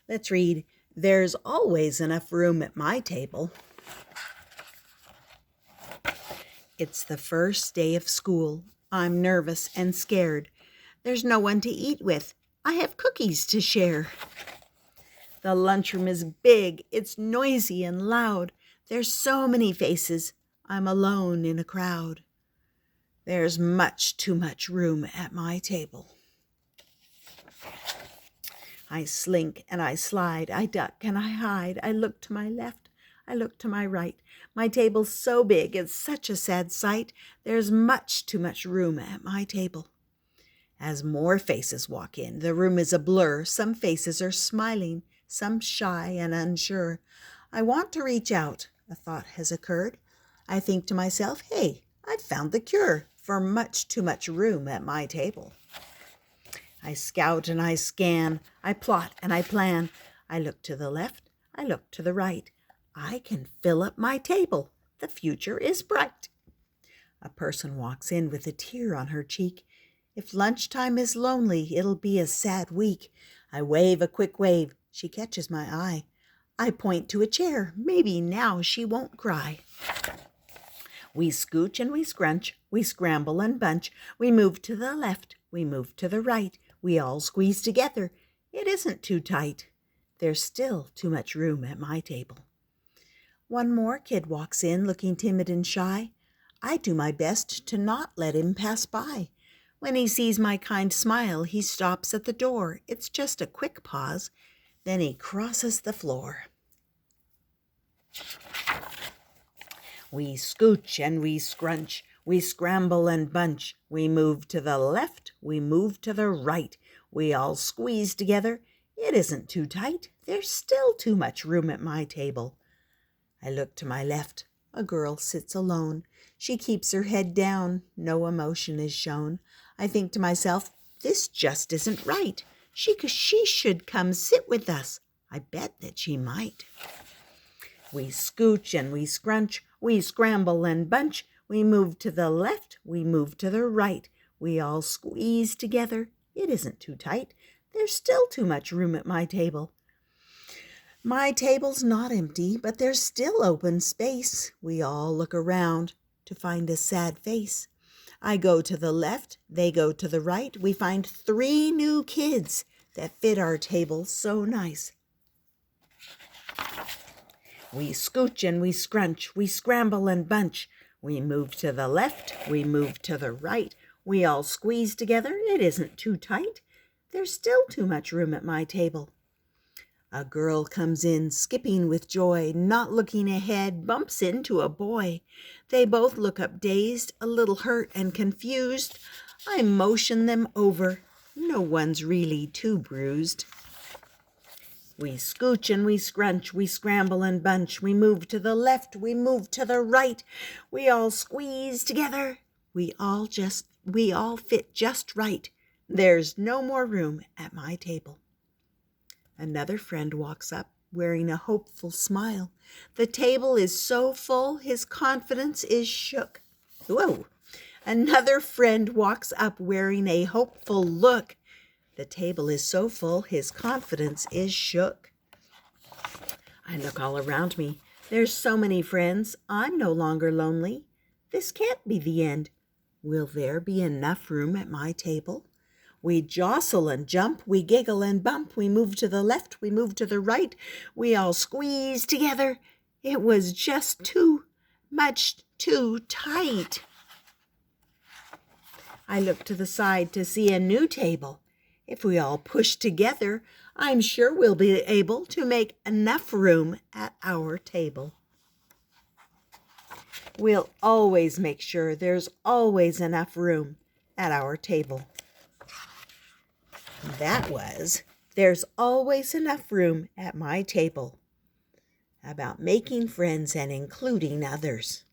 Let's read, "There's always enough room at my table." It's the first day of school. I'm nervous and scared. There's no one to eat with. I have cookies to share. The lunchroom is big. It's noisy and loud. There's so many faces. I'm alone in a crowd. There's much too much room at my table. I slink and I slide, I duck and I hide. I look to my left, I look to my right. My table's so big, it's such a sad sight. There's much too much room at my table. As more faces walk in, the room is a blur. Some faces are smiling, some shy and unsure. I want to reach out. A thought has occurred. I think to myself, hey, I've found the cure for much too much room at my table. I scout and I scan, I plot and I plan. I look to the left, I look to the right. I can fill up my table. The future is bright. A person walks in with a tear on her cheek. If lunchtime is lonely, it'll be a sad week. I wave a quick wave. She catches my eye. I point to a chair. Maybe now she won't cry. We scooch and we scrunch. We scramble and bunch. We move to the left. We move to the right. We all squeeze together. It isn't too tight. There's still too much room at my table. One more kid walks in looking timid and shy. I do my best to not let him pass by. When he sees my kind smile, he stops at the door. It's just a quick pause. Then he crosses the floor. We scooch and we scrunch. We scramble and bunch. We move to the left. We move to the right. We all squeeze together. It isn't too tight. There's still too much room at my table. I look to my left. A girl sits alone. She keeps her head down. No emotion is shown. I think to myself, this just isn't right. She should come sit with us. I bet that she might. We scooch and we scrunch. We scramble and bunch. We move to the left. We move to the right. We all squeeze together. It isn't too tight. There's still too much room at my table. My table's not empty, but there's still open space. We all look around to find a sad face. I go to the left, they go to the right. We find 3 new kids that fit our table so nice. We scooch and we scrunch, we scramble and bunch. We move to the left, we move to the right. We all squeeze together. It isn't too tight. There's still too much room at my table. A girl comes in, skipping with joy, not looking ahead, bumps into a boy. They both look up dazed, a little hurt and confused. I motion them over. No one's really too bruised. We scooch and we scrunch, we scramble and bunch. We move to the left, we move to the right. We all squeeze together. We all fit just right. There's no more room at my table. Another friend walks up, wearing a hopeful smile. The table is so full, his confidence is shook. Whoa! Another friend walks up, wearing a hopeful look. The table is so full, his confidence is shook. I look all around me. There's so many friends. I'm no longer lonely. This can't be the end. Will there be enough room at my table? We jostle and jump, we giggle and bump, we move to the left, we move to the right, we all squeeze together. It was just too much too tight. I look to the side to see a new table. If we all push together, I'm sure we'll be able to make enough room at our table. We'll always make sure there's always enough room at our table. That was, "There's always enough room at my table," about making friends and including others.